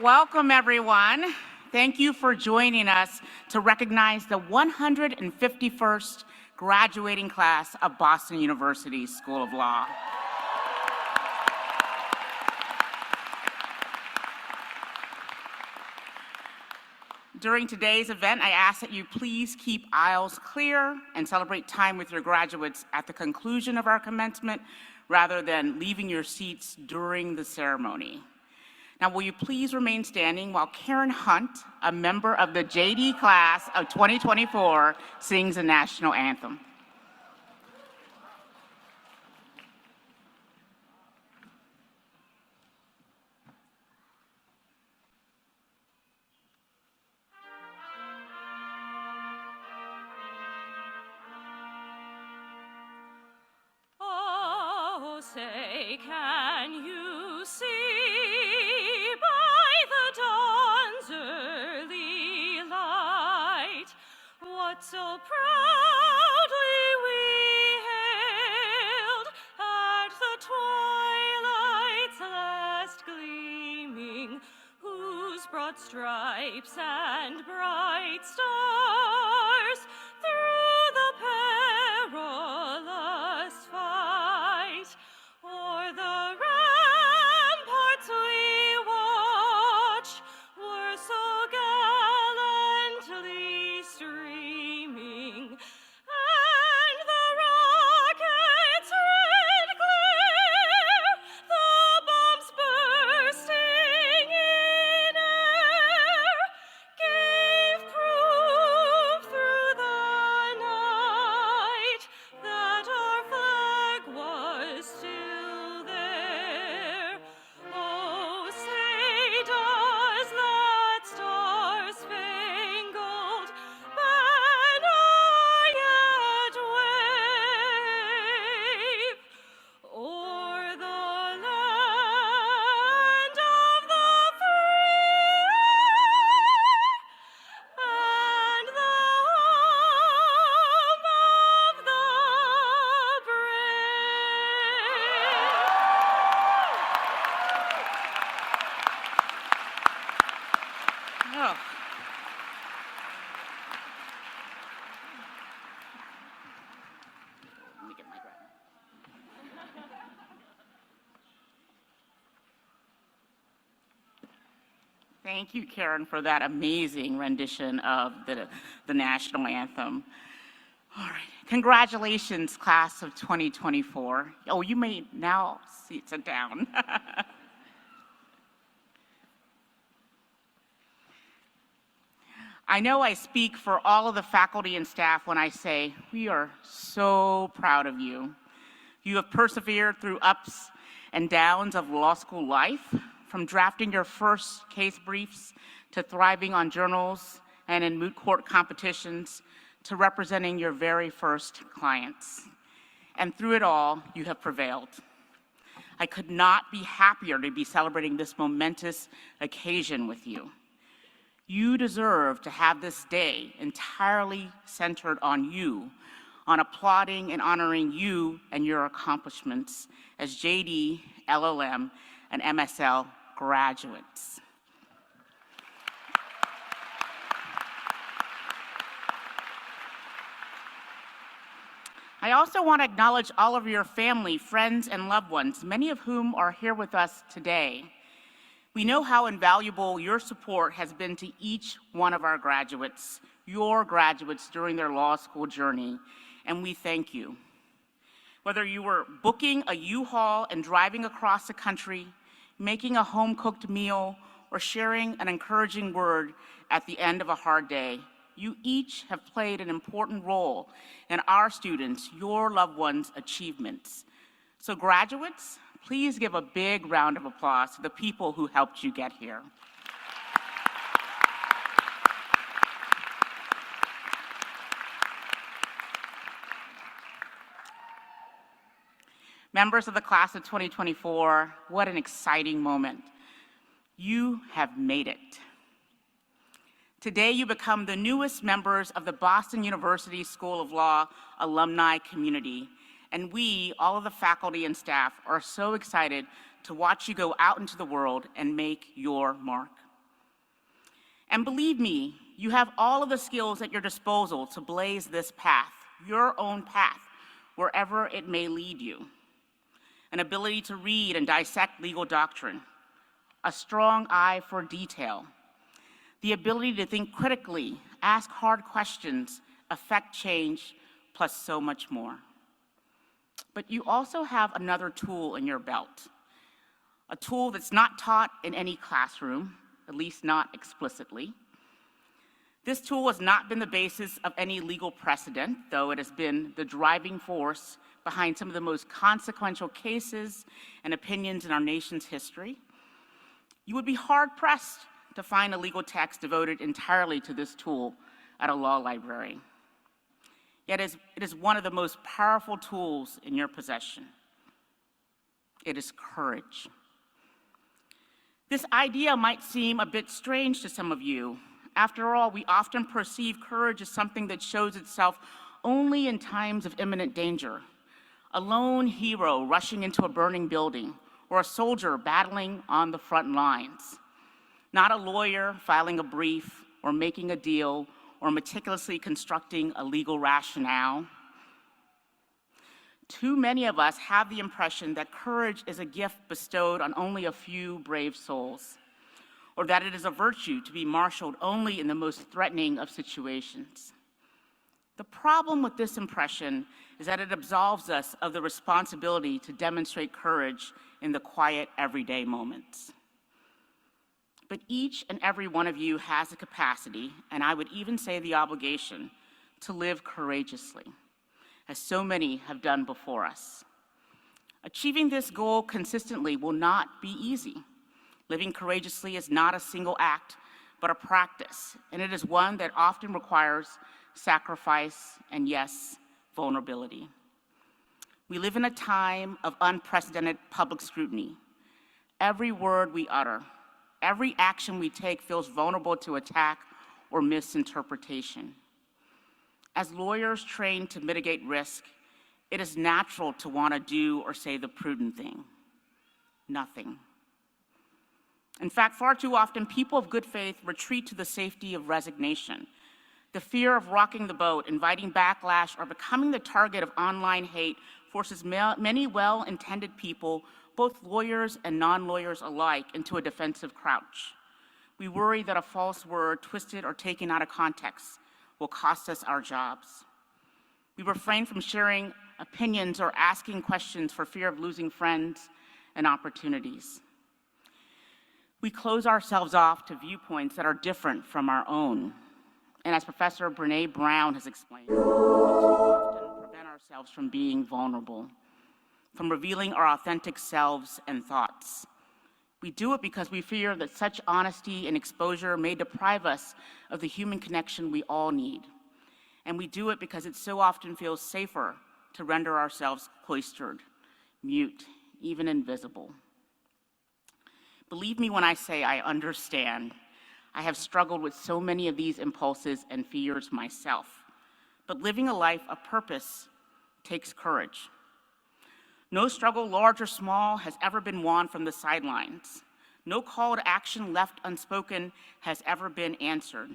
Welcome, everyone. Thank you for joining us to recognize the 151st graduating class of Boston University School of Law. During today's event, I ask that you please keep aisles clear and celebrate time with your graduates at the conclusion of our commencement rather than leaving your seats during the ceremony. Now, will you please remain standing while Karen Hunt, a member of the JD class of 2024, sings the national anthem. Oh, say, can you see by the dawn's early light what so proudly we hailed at the twilight's last gleaming, whose broad stripes and bright stars through the perilous fight o'er the ramparts we watched were so gallantly streaming, and the rocket's red glare, the bombs bursting in air, gave proof through the night that our flag was still there. Oh, say, does that star-spangled banner yet wave o'er the land of the free and the home of the brave? Oh. Let me get my grab. Thank you, Karen, for that amazing rendition of the national anthem. All right. Congratulations, class of 2024. Oh, you may now sit down. I know I speak for all of the faculty and staff when I say we are so proud of you. You have persevered through ups and downs of law school life, from drafting your first case briefs to thriving on journals and in moot court competitions to representing your very first clients. And through it all, you have prevailed. I could not be happier to be celebrating this momentous occasion with you. You deserve to have this day entirely centered on you, on applauding and honoring you and your accomplishments as JD, LLM, and MSL graduates. I also want to acknowledge all of your family, friends, and loved ones, many of whom are here with us today. We know how invaluable your support has been to each one of our graduates, your graduates during their law school journey, and we thank you. Whether you were booking a U-Haul and driving across the country, making a home-cooked meal, or sharing an encouraging word at the end of a hard day, you each have played an important role in our students, your loved ones' achievements. So graduates, please give a big round of applause to the people who helped you get here. Members of the class of 2024, what an exciting moment. You have made it. Today, you become the newest members of the Boston University School of Law alumni community, and we, all of the faculty and staff, are so excited to watch you go out into the world and make your mark. And believe me, you have all of the skills at your disposal to blaze this path, your own path, wherever it may lead you. An ability to read and dissect legal doctrine, a strong eye for detail, the ability to think critically, ask hard questions, affect change, plus so much more. But you also have another tool in your belt, a tool that's not taught in any classroom, at least not explicitly. This tool has not been the basis of any legal precedent, though it has been the driving force behind some of the most consequential cases and opinions in our nation's history. You would be hard-pressed to find a legal text devoted entirely to this tool at a law library. Yet it is one of the most powerful tools in your possession. It is courage. This idea might seem a bit strange to some of you. After all, we often perceive courage as something that shows itself only in times of imminent danger. A lone hero rushing into a burning building, or a soldier battling on the front lines. Not a lawyer filing a brief, or making a deal, or meticulously constructing a legal rationale. Too many of us have the impression that courage is a gift bestowed on only a few brave souls, or that it is a virtue to be marshaled only in the most threatening of situations. The problem with this impression is that it absolves us of the responsibility to demonstrate courage in the quiet, everyday moments. But each and every one of you has the capacity, and I would even say the obligation, to live courageously, as so many have done before us. Achieving this goal consistently will not be easy. Living courageously is not a single act, but a practice, and it is one that often requires sacrifice and, yes, vulnerability. We live in a time of unprecedented public scrutiny. Every word we utter, every action we take feels vulnerable to attack or misinterpretation. As lawyers trained to mitigate risk, it is natural to want to do or say the prudent thing. Nothing. In fact, far too often, people of good faith retreat to the safety of resignation. The fear of rocking the boat, inviting backlash, or becoming the target of online hate forces many well-intended people, both lawyers and non-lawyers alike, into a defensive crouch. We worry that a false word, twisted or taken out of context, will cost us our jobs. We refrain from sharing opinions or asking questions for fear of losing friends and opportunities. We close ourselves off to viewpoints that are different from our own. And as Professor Brené Brown has explained, we too often prevent ourselves from being vulnerable, from revealing our authentic selves and thoughts. We do it because we fear that such honesty and exposure may deprive us of the human connection we all need. And we do it because it so often feels safer to render ourselves cloistered, mute, even invisible. Believe me when I say I understand. I have struggled with so many of these impulses and fears myself. But living a life of purpose takes courage. No struggle, large or small, has ever been won from the sidelines. No call to action left unspoken has ever been answered.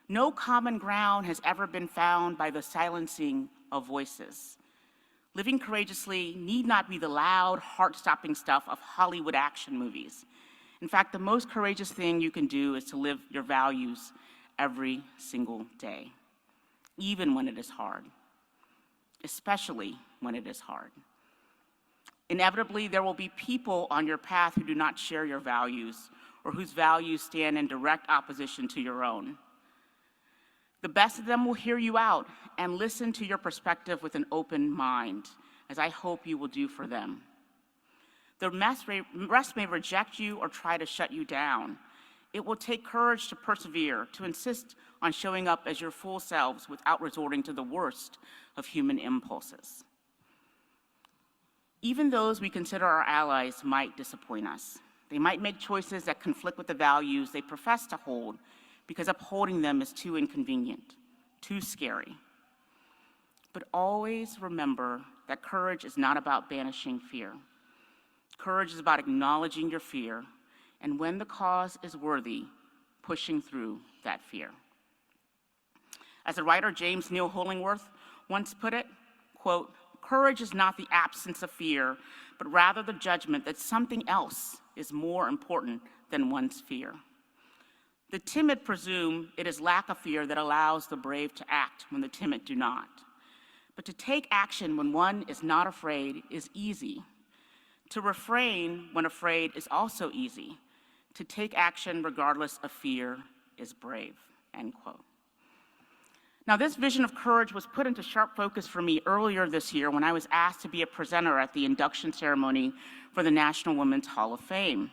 No common ground has ever been found by the silencing of voices. Living courageously need not be the loud, heart-stopping stuff of Hollywood action movies. In fact, the most courageous thing you can do is to live your values every single day, even when it is hard, especially when it is hard. Inevitably, there will be people on your path who do not share your values or whose values stand in direct opposition to your own. The best of them will hear you out and listen to your perspective with an open mind, as I hope you will do for them. The rest may reject you or try to shut you down. It will take courage to persevere, to insist on showing up as your full selves without resorting to the worst of human impulses. Even those we consider our allies might disappoint us. They might make choices that conflict with the values they profess to hold because upholding them is too inconvenient, too scary. But always remember that courage is not about banishing fear. Courage is about acknowledging your fear, and when the cause is worthy, pushing through that fear. As the writer James Neal Hollingworth once put it, quote, "Courage is not the absence of fear, but rather the judgment that something else is more important than one's fear. The timid presume it is lack of fear that allows the brave to act when the timid do not. But to take action when one is not afraid is easy. To refrain when afraid is also easy. To take action regardless of fear is brave," end quote. Now, this vision of courage was put into sharp focus for me earlier this year when I was asked to be a presenter at the induction ceremony for the National Women's Hall of Fame.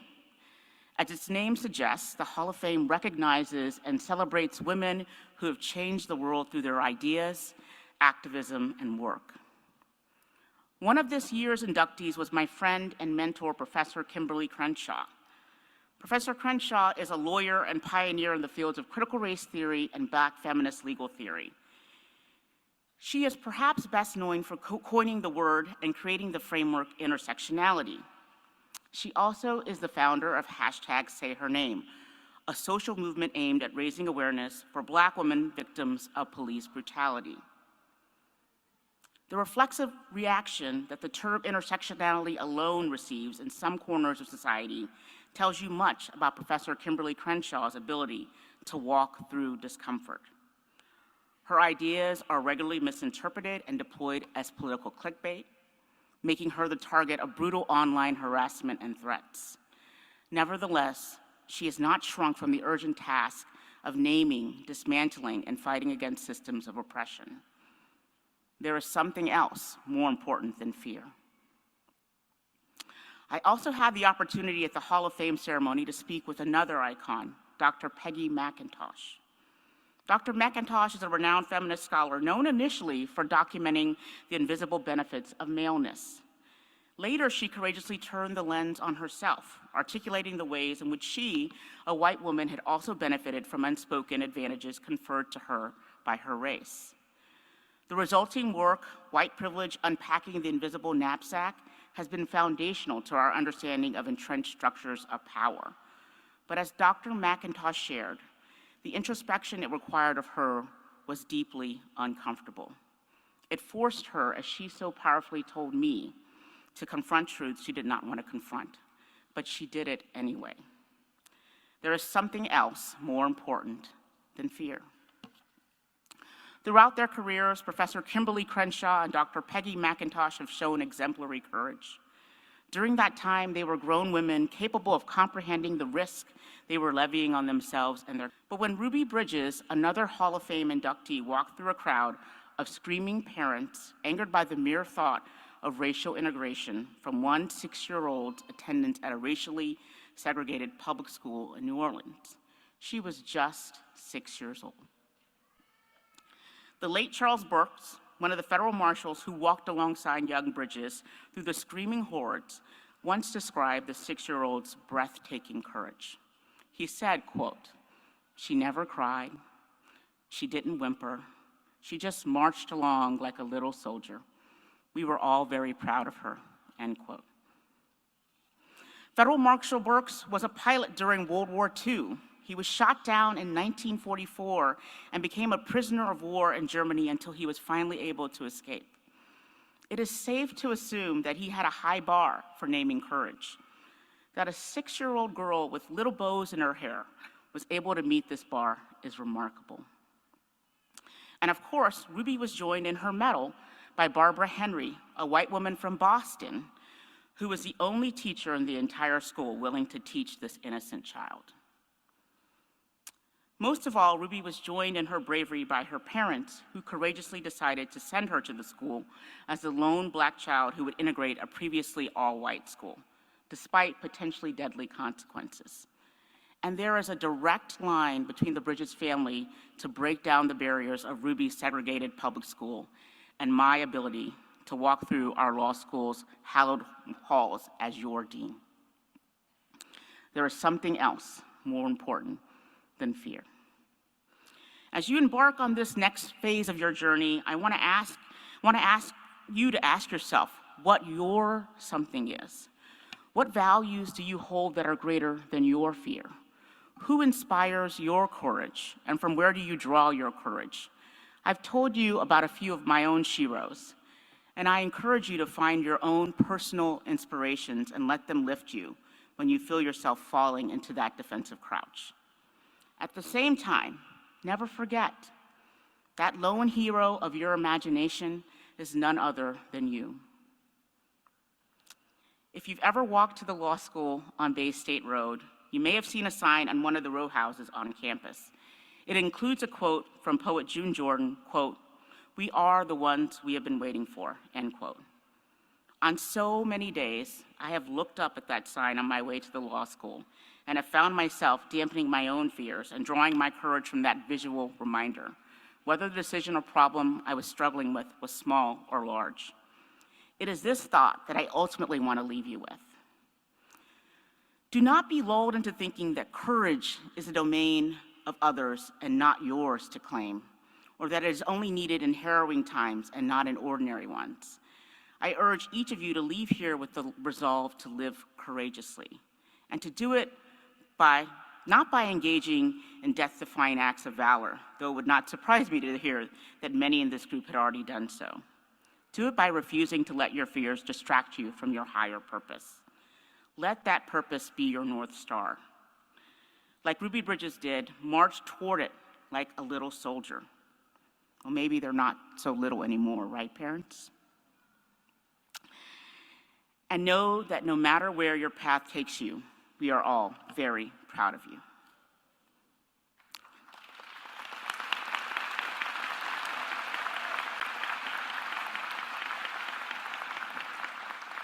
As its name suggests, the Hall of Fame recognizes and celebrates women who have changed the world through their ideas, activism, and work. One of this year's inductees was my friend and mentor, Professor Kimberly Crenshaw. Professor Crenshaw is a lawyer and pioneer in the fields of critical race theory and Black feminist legal theory. She is perhaps best known for coining the word and creating the framework intersectionality. She also is the founder of #SayHerName, a social movement aimed at raising awareness for Black women victims of police brutality. The reflexive reaction that the term intersectionality alone receives in some corners of society tells you much about Professor Kimberly Crenshaw's ability to walk through discomfort. Her ideas are regularly misinterpreted and deployed as political clickbait, making her the target of brutal online harassment and threats. Nevertheless, she has not shrunk from the urgent task of naming, dismantling, and fighting against systems of oppression. There is something else more important than fear. I also had the opportunity at the Hall of Fame ceremony to speak with another icon, Dr. Peggy McIntosh. Dr. McIntosh is a renowned feminist scholar known initially for documenting the invisible benefits of maleness. Later, she courageously turned the lens on herself, articulating the ways in which she, a white woman, had also benefited from unspoken advantages conferred to her by her race. The resulting work, White Privilege: Unpacking the Invisible Knapsack, has been foundational to our understanding of entrenched structures of power. But as Dr. McIntosh shared, the introspection it required of her was deeply uncomfortable. It forced her, as she so powerfully told me, to confront truths she did not want to confront, but she did it anyway. There is something else more important than fear. Throughout their careers, Professor Kimberly Crenshaw and Dr. Peggy McIntosh have shown exemplary courage. During that time, they were grown women capable of comprehending the risk they were levying on themselves and their. But when Ruby Bridges, another Hall of Fame inductee, walked through a crowd of screaming parents, angered by the mere thought of racial integration from one 6-year-old's attendance at a racially segregated public school in New Orleans, she was just 6 years old. The late Charles Burks, one of the federal marshals who walked alongside young Bridges through the screaming hordes, once described the 6-year-old's breathtaking courage. He said, quote, "She never cried, she didn't whimper, she just marched along like a little soldier. We were all very proud of her," end quote. Federal Marshal Burks was a pilot during World War II. He was shot down in 1944 and became a prisoner of war in Germany until he was finally able to escape. It is safe to assume that he had a high bar for naming courage. That a 6-year-old girl with little bows in her hair was able to meet this bar is remarkable. And of course, Ruby was joined in her medal by Barbara Henry, a white woman from Boston, who was the only teacher in the entire school willing to teach this innocent child. Most of all, Ruby was joined in her bravery by her parents, who courageously decided to send her to the school as the lone Black child who would integrate a previously all-white school, despite potentially deadly consequences. And there is a direct line between the Bridges family to break down the barriers of Ruby's segregated public school and my ability to walk through our law school's hallowed halls as your dean. There is something else more important than fear. As you embark on this next phase of your journey, I want to ask you to ask yourself what your something is. What values do you hold that are greater than your fear? Who inspires your courage, and from where do you draw your courage? I've told you about a few of my own sheroes, and I encourage you to find your own personal inspirations and let them lift you when you feel yourself falling into that defensive crouch. At the same time, never forget that lone hero of your imagination is none other than you. If you've ever walked to the law school on Bay State Road, you may have seen a sign on one of the row houses on campus. It includes a quote from poet June Jordan, quote, "We are the ones we have been waiting for," end quote. On so many days, I have looked up at that sign on my way to the law school and have found myself dampening my own fears and drawing my courage from that visual reminder, whether the decision or problem I was struggling with was small or large. It is this thought that I ultimately want to leave you with. Do not be lulled into thinking that courage is a domain of others and not yours to claim, or that it is only needed in harrowing times and not in ordinary ones. I urge each of you to leave here with the resolve to live courageously, and to do it not by engaging in death-defying acts of valor, though it would not surprise me to hear that many in this group had already done so. Do it by refusing to let your fears distract you from your higher purpose. Let that purpose be your North Star. Like Ruby Bridges did, march toward it like a little soldier. Well, maybe they're not so little anymore, right, parents? And know that no matter where your path takes you, we are all very proud of you.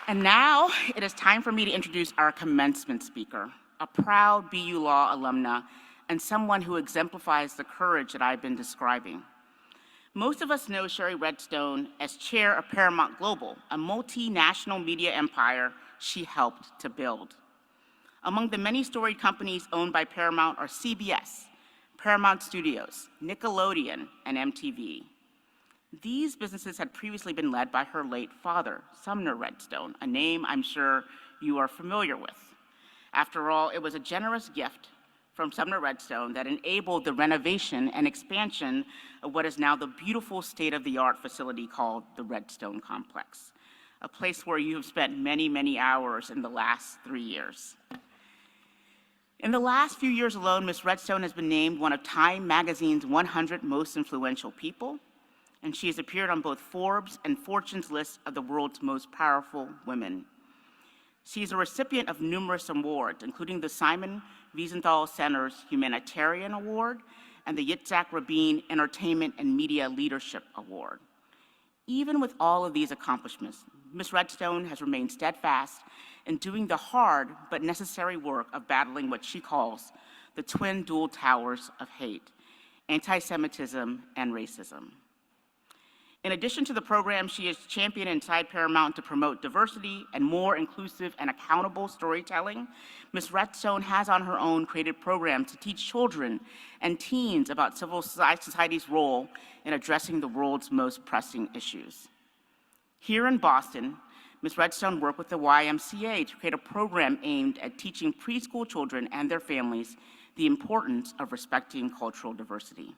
And now it is time for me to introduce our commencement speaker, a proud BU Law alumna and someone who exemplifies the courage that I've been describing. Most of us know Sherry Redstone as chair of Paramount Global, a multinational media empire she helped to build. Among the many storied companies owned by Paramount are CBS, Paramount Studios, Nickelodeon, and MTV. These businesses had previously been led by her late father, Sumner Redstone, a name I'm sure you are familiar with. After all, it was a generous gift from Sumner Redstone that enabled the renovation and expansion of what is now the beautiful state-of-the-art facility called the Redstone Complex, a place where you have spent many, many hours in the last 3 years. In the last few years alone, Ms. Redstone has been named one of Time Magazine's 100 most influential people, and she has appeared on both Forbes and Fortune's list of the world's most powerful women. She is a recipient of numerous awards, including the Simon Wiesenthal Center's Humanitarian Award and the Yitzhak Rabin Entertainment and Media Leadership Award. Even with all of these accomplishments, Ms. Redstone has remained steadfast in doing the hard but necessary work of battling what she calls the twin dual towers of hate, anti-Semitism and racism. In addition to the program she has championed inside Paramount to promote diversity and more inclusive and accountable storytelling, Ms. Redstone has on her own created programs to teach children and teens about civil society's role in addressing the world's most pressing issues. Here in Boston, Ms. Redstone worked with the YMCA to create a program aimed at teaching preschool children and their families the importance of respecting cultural diversity.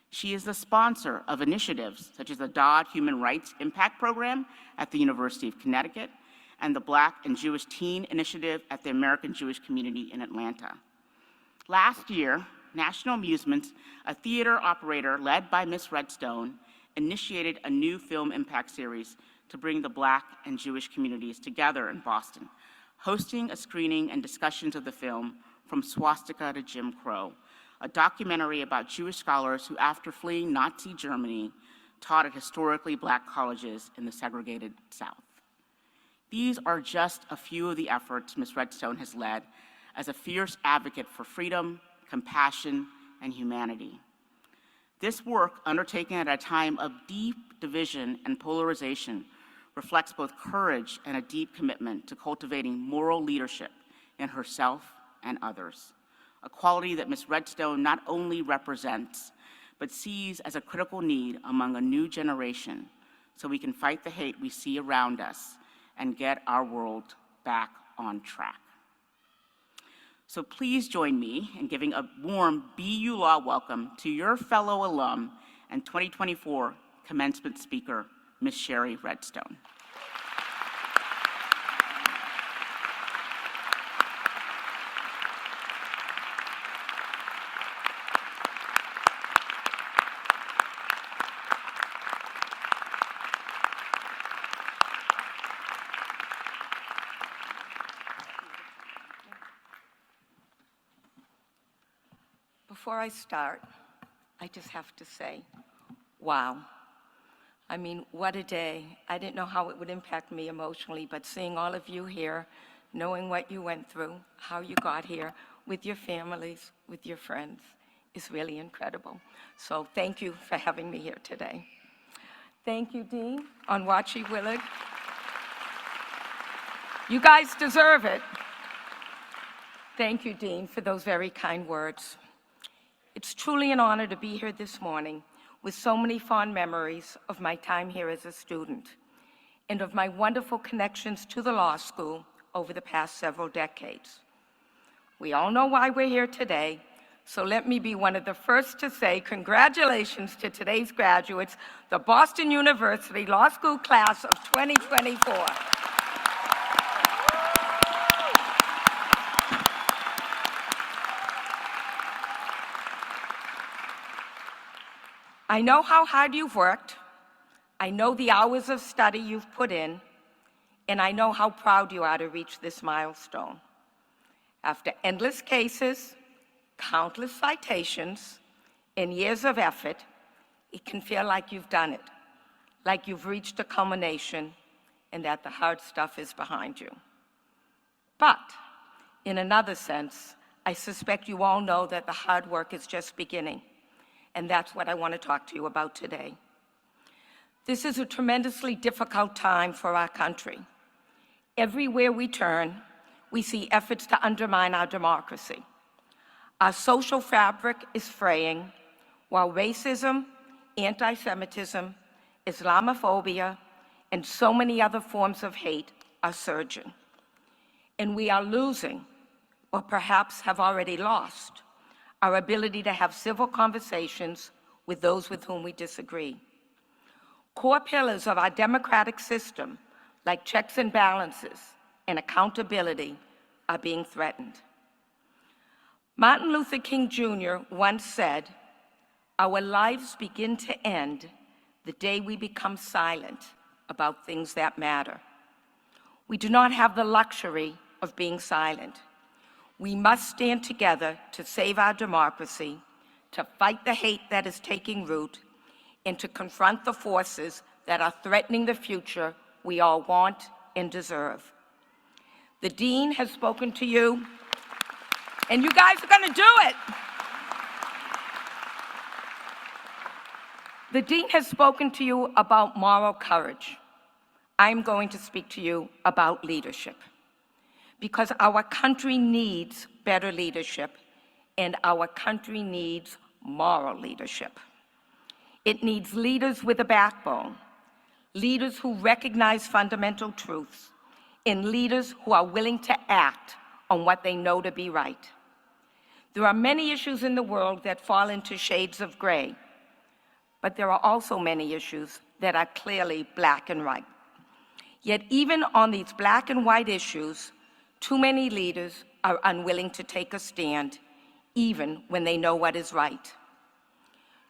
She is the sponsor of initiatives such as the Dodd Human Rights Impact Program at the University of Connecticut and the Black and Jewish Teen Initiative at the American Jewish Community in Atlanta. Last year, National Amusements, a theater operator led by Ms. Redstone, initiated a new film impact series to bring the Black and Jewish communities together in Boston, hosting a screening and discussions of the film From Swastika to Jim Crow, a documentary about Jewish scholars who, after fleeing Nazi Germany, taught at historically Black colleges in the segregated South. These are just a few of the efforts Ms. Redstone has led as a fierce advocate for freedom, compassion, and humanity. This work, undertaken at a time of deep division and polarization, reflects both courage and a deep commitment to cultivating moral leadership in herself and others, a quality that Ms. Redstone not only represents, but sees as a critical need among a new generation so we can fight the hate we see around us and get our world back on track. So please join me in giving a warm BU Law welcome to your fellow alum and 2024 commencement speaker, Ms. Sherry Redstone. Before I start, I just have to say, wow. I mean, what a day. I didn't know how it would impact me emotionally, but seeing all of you here, knowing what you went through, how you got here, with your families, with your friends, is really incredible. So thank you for having me here today. Thank you, Dean Onwachi Willard. You guys deserve it. Thank you, Dean, for those very kind words. It's truly an honor to be here this morning with so many fond memories of my time here as a student and of my wonderful connections to the law school over the past several decades. We all know why we're here today, so let me be one of the first to say congratulations to today's graduates, the Boston University Law School class of 2024. I know how hard you've worked, I know the hours of study you've put in, and I know how proud you are to reach this milestone. After endless cases, countless citations, and years of effort, it can feel like you've done it, like you've reached a culmination, and that the hard stuff is behind you. But, in another sense, I suspect you all know that the hard work is just beginning. And that's what I want to talk to you about today. This is a tremendously difficult time for our country. Everywhere we turn, we see efforts to undermine our democracy. Our social fabric is fraying, while racism, anti-Semitism, Islamophobia, and so many other forms of hate are surging. And we are losing, or perhaps have already lost, our ability to have civil conversations with those with whom we disagree. Core pillars of our democratic system, like checks and balances and accountability, are being threatened. Martin Luther King Jr. once said, "Our lives begin to end the day we become silent about things that matter." We do not have the luxury of being silent. We must stand together to save our democracy, to fight the hate that is taking root, and to confront the forces that are threatening the future we all want and deserve. The Dean has spoken to you, and you guys are going to do it. The Dean has spoken to you about moral courage. I'm going to speak to you about leadership, because our country needs better leadership, and our country needs moral leadership. It needs leaders with a backbone, leaders who recognize fundamental truths, and leaders who are willing to act on what they know to be right. There are many issues in the world that fall into shades of gray, but there are also many issues that are clearly black and white. Yet even on these black and white issues, too many leaders are unwilling to take a stand, even when they know what is right.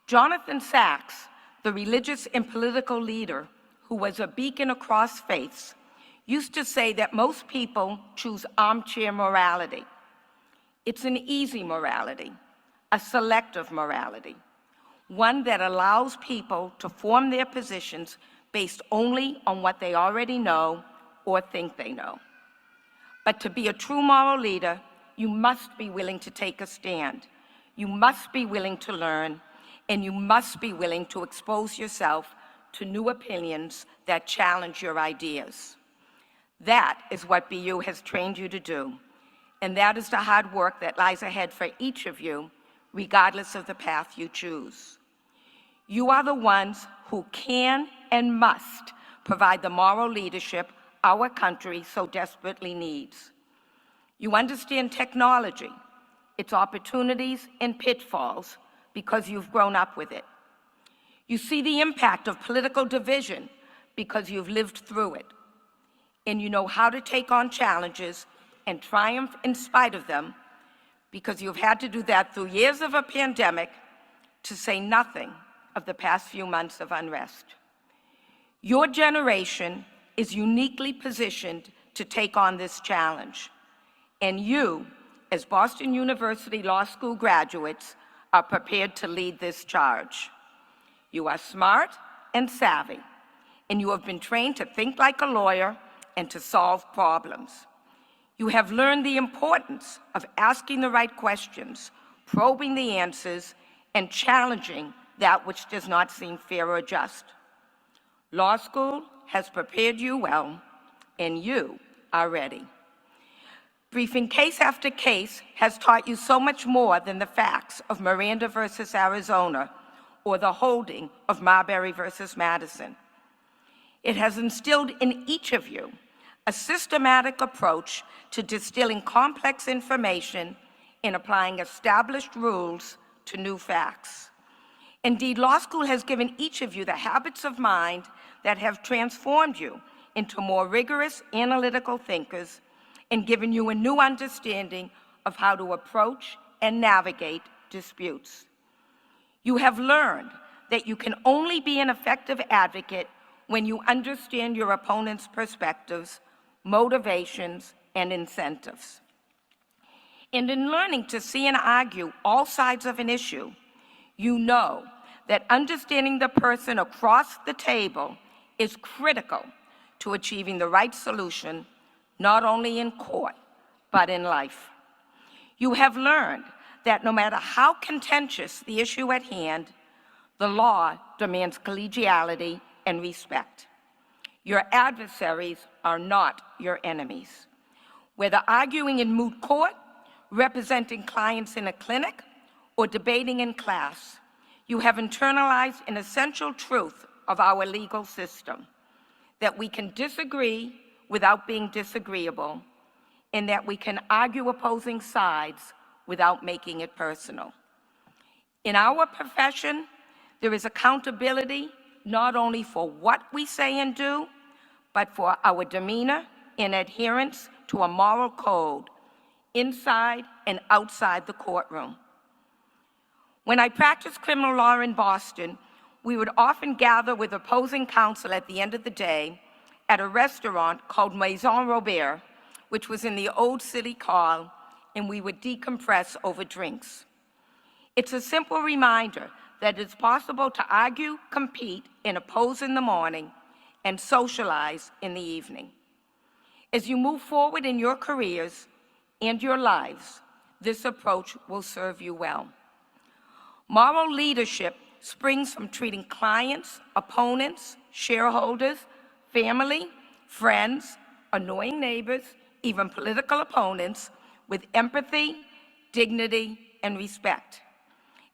Jonathan Sacks, the religious and political leader who was a beacon across faiths, used to say that most people choose armchair morality. It's an easy morality, a selective morality, one that allows people to form their positions based only on what they already know or think they know. But to be a true moral leader, you must be willing to take a stand. You must be willing to learn, and you must be willing to expose yourself to new opinions that challenge your ideas. That is what BU has trained you to do, and that is the hard work that lies ahead for each of you, regardless of the path you choose. You are the ones who can and must provide the moral leadership our country so desperately needs. You understand technology, its opportunities and pitfalls, because you've grown up with it. You see the impact of political division because you've lived through it. And you know how to take on challenges and triumph in spite of them because you've had to do that through years of a pandemic, to say nothing of the past few months of unrest. Your generation is uniquely positioned to take on this challenge. And you, as Boston University Law School graduates, are prepared to lead this charge. You are smart and savvy, and you have been trained to think like a lawyer and to solve problems. You have learned the importance of asking the right questions, probing the answers, and challenging that which does not seem fair or just. Law school has prepared you well, and you are ready. Briefing case after case has taught you so much more than the facts of Miranda versus Arizona or the holding of Marbury versus Madison. It has instilled in each of you a systematic approach to distilling complex information and applying established rules to new facts. Indeed, law school has given each of you the habits of mind that have transformed you into more rigorous analytical thinkers and given you a new understanding of how to approach and navigate disputes. You have learned that you can only be an effective advocate when you understand your opponent's perspectives, motivations, and incentives. And in learning to see and argue all sides of an issue, you know that understanding the person across the table is critical to achieving the right solution, not only in court, but in life. You have learned that no matter how contentious the issue at hand, the law demands collegiality and respect. Your adversaries are not your enemies. Whether arguing in moot court, representing clients in a clinic, or debating in class, you have internalized an essential truth of our legal system, that we can disagree without being disagreeable, and that we can argue opposing sides without making it personal. In our profession, there is accountability not only for what we say and do, but for our demeanor and adherence to a moral code inside and outside the courtroom. When I practiced criminal law in Boston, we would often gather with opposing counsel at the end of the day at a restaurant called Maison Robert, which was in the old City Hall, and we would decompress over drinks. It's a simple reminder that it's possible to argue, compete, and oppose in the morning and socialize in the evening. As you move forward in your careers and your lives, this approach will serve you well. Moral leadership springs from treating clients, opponents, shareholders, family, friends, annoying neighbors, even political opponents, with empathy, dignity, and respect.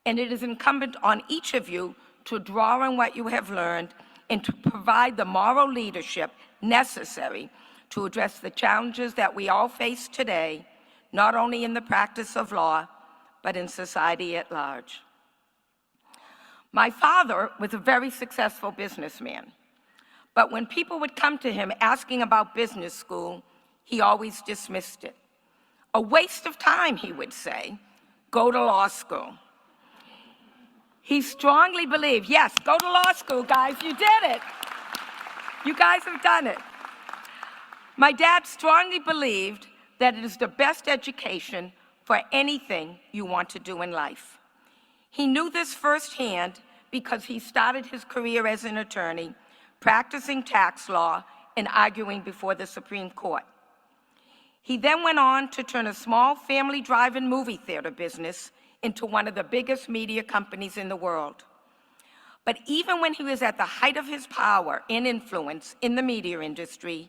And it is incumbent on each of you to draw on what you have learned and to provide the moral leadership necessary to address the challenges that we all face today, not only in the practice of law, but in society at large. My father was a very successful businessman, but when people would come to him asking about business school, he always dismissed it. A waste of time, he would say. Go to law school. He strongly believed, yes, go to law school, guys, you did it. You guys have done it. My dad strongly believed that it is the best education for anything you want to do in life. He knew this firsthand because he started his career as an attorney, practicing tax law and arguing before the Supreme Court. He then went on to turn a small family drive-in movie theater business into one of the biggest media companies in the world. But even when he was at the height of his power and influence in the media industry,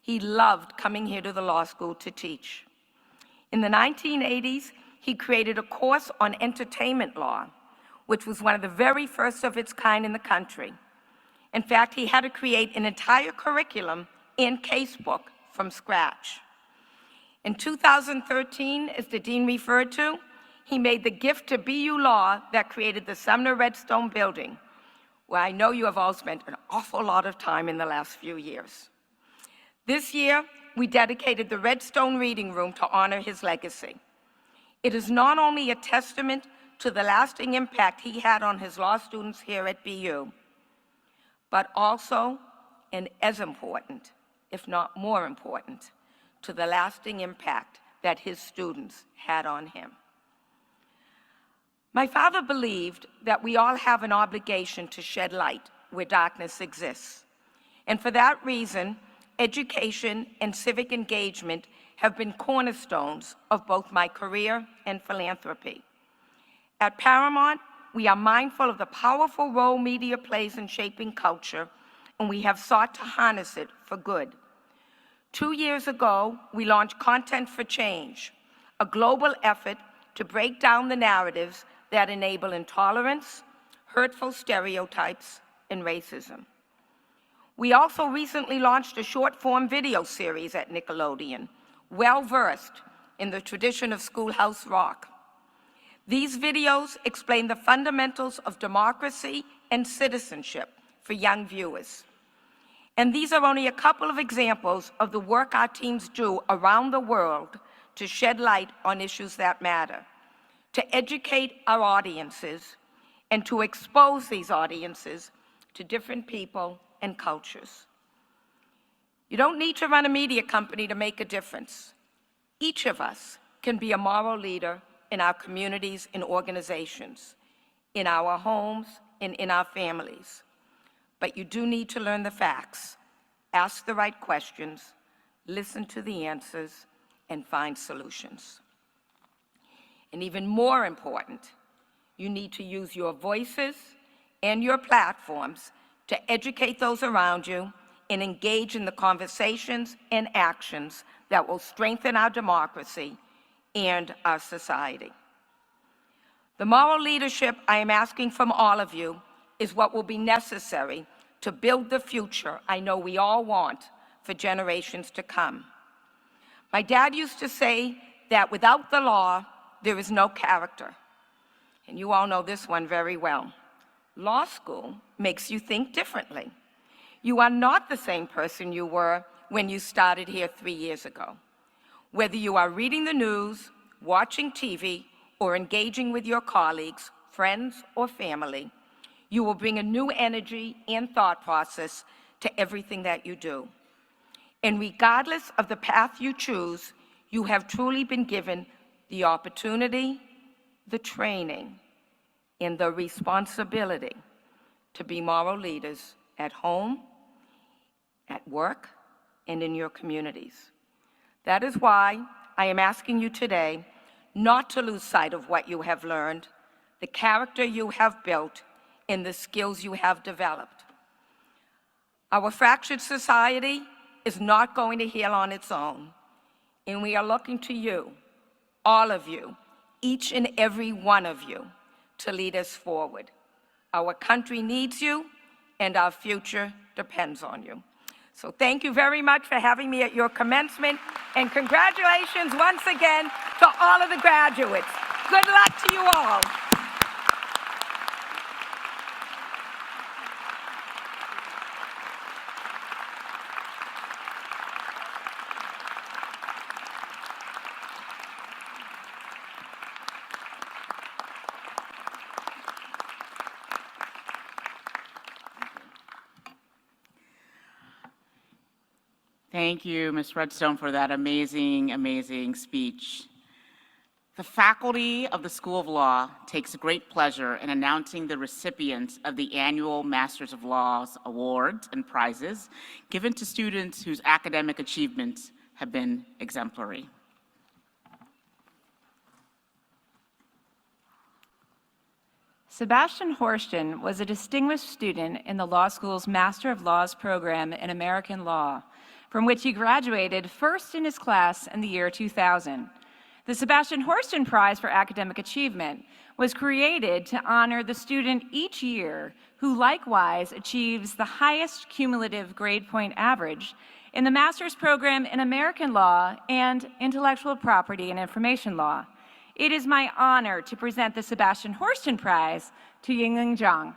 he loved coming here to the law school to teach. In the 1980s, he created a course on entertainment law, which was one of the very first of its kind in the country. In fact, he had to create an entire curriculum and casebook from scratch. In 2013, as the dean referred to, he made the gift to BU Law that created the Sumner Redstone Building, where I know you have all spent an awful lot of time in the last few years. This year, we dedicated the Redstone Reading Room to honor his legacy. It is not only a testament to the lasting impact he had on his law students here at BU, but also, and as important, if not more important, to the lasting impact that his students had on him. My father believed that we all have an obligation to shed light where darkness exists. And for that reason, education and civic engagement have been cornerstones of both my career and philanthropy. At Paramount, we are mindful of the powerful role media plays in shaping culture, and we have sought to harness it for good. 2 years ago, we launched Content for Change, a global effort to break down the narratives that enable intolerance, hurtful stereotypes, and racism. We also recently launched a short-form video series at Nickelodeon, well-versed in the tradition of Schoolhouse Rock. These videos explain the fundamentals of democracy and citizenship for young viewers. And these are only a couple of examples of the work our teams do around the world to shed light on issues that matter, to educate our audiences, and to expose these audiences to different people and cultures. You don't need to run a media company to make a difference. Each of us can be a moral leader in our communities and organizations, in our homes and in our families. But you do need to learn the facts, ask the right questions, listen to the answers, and find solutions. And even more important, you need to use your voices and your platforms to educate those around you and engage in the conversations and actions that will strengthen our democracy and our society. The moral leadership I am asking from all of you is what will be necessary to build the future I know we all want for generations to come. My dad used to say that without the law, there is no character. And you all know this one very well. Law school makes you think differently. You are not the same person you were when you started here 3 years ago. Whether you are reading the news, watching TV, or engaging with your colleagues, friends, or family, you will bring a new energy and thought process to everything that you do. And regardless of the path you choose, you have truly been given the opportunity, the training, and the responsibility to be moral leaders at home, at work, and in your communities. That is why I am asking you today not to lose sight of what you have learned, the character you have built, and the skills you have developed. Our fractured society is not going to heal on its own, and we are looking to you, all of you, each and every one of you, to lead us forward. Our country needs you, and our future depends on you. So thank you very much for having me at your commencement, and congratulations once again to all of the graduates. Good luck to you all. Thank you, Ms. Redstone, for that amazing, amazing speech. The faculty of the School of Law takes great pleasure in announcing the recipients of the annual Masters of Laws awards and prizes given to students whose academic achievements have been exemplary. Sebastian Horston was a distinguished student in the law school's Master of Laws program in American Law, from which he graduated first in his class in the year 2000. The Sebastian Horston Prize for Academic Achievement was created to honor the student each year who likewise achieves the highest cumulative grade point average in the master's program in American Law and Intellectual Property and Information Law. It is my honor to present the Sebastian Horston Prize to Yingling Zhang.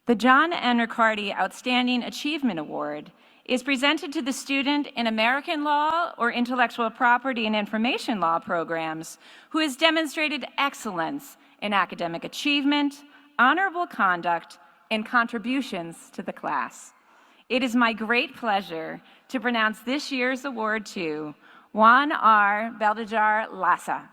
The John N. Riccardi Outstanding Achievement Award is presented to the student in American Law or Intellectual Property and Information Law programs who has demonstrated excellence in academic achievement, honorable conduct, and contributions to the class. It is my great pleasure to pronounce this year's award to Juan R. Beldejar Lassa.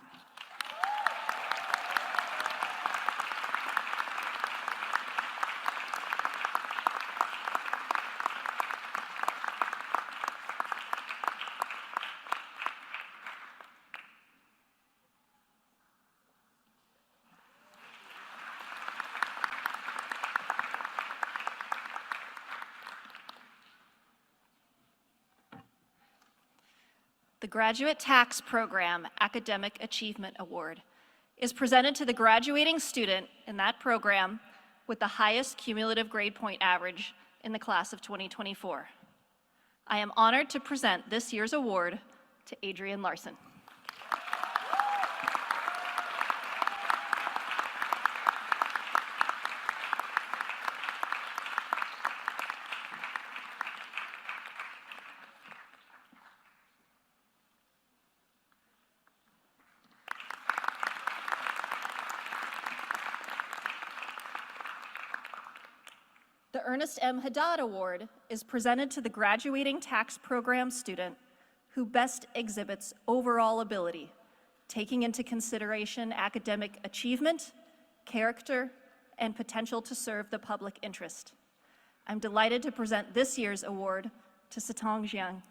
The Graduate Tax Program Academic Achievement Award is presented to the graduating student in that program with the highest cumulative grade point average in the class of 2024. I am honored to present this year's award to Adrian Larson. The Ernest M. Haddad Award is presented to the graduating tax program student who best exhibits overall ability, taking into consideration academic achievement, character, and potential to serve the public interest. I'm delighted to present this year's award to Satong Jiang.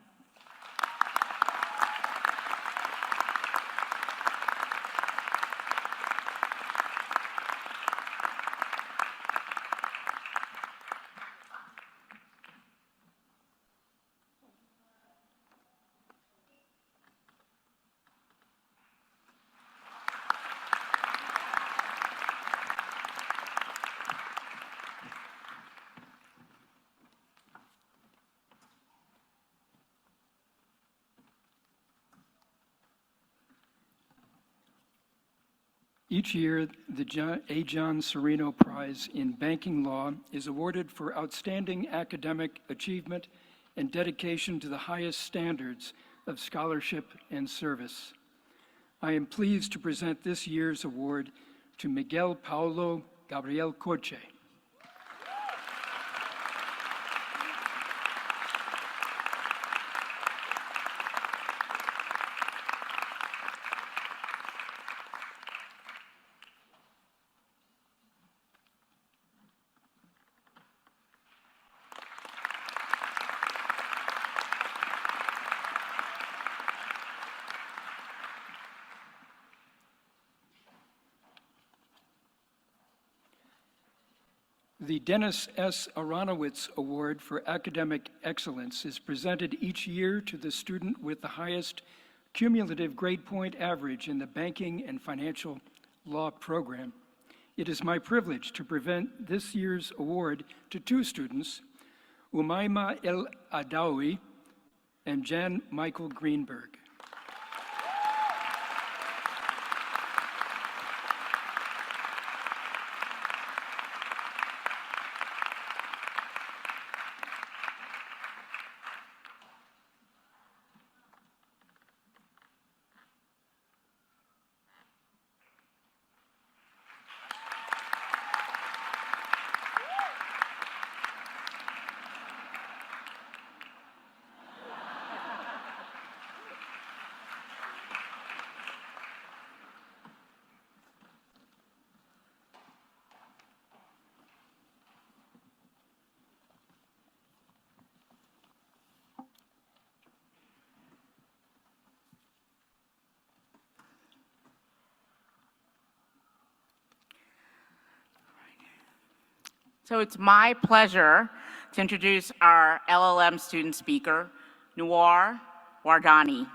Each year, the A. John Serino Prize in Banking Law is awarded for outstanding academic achievement and dedication to the highest standards of scholarship and service. I am pleased to present this year's award to Miguel Paulo Gabriel Coche. The Dennis S. Aronowitz Award for Academic Excellence is presented each year to the student with the highest cumulative grade point average in the banking and financial law program. It is my privilege to present this year's award to two students, Umayma El Adawi and Jan Michael Greenberg. So it's my pleasure to introduce our LLM student speaker, Noor Wardani.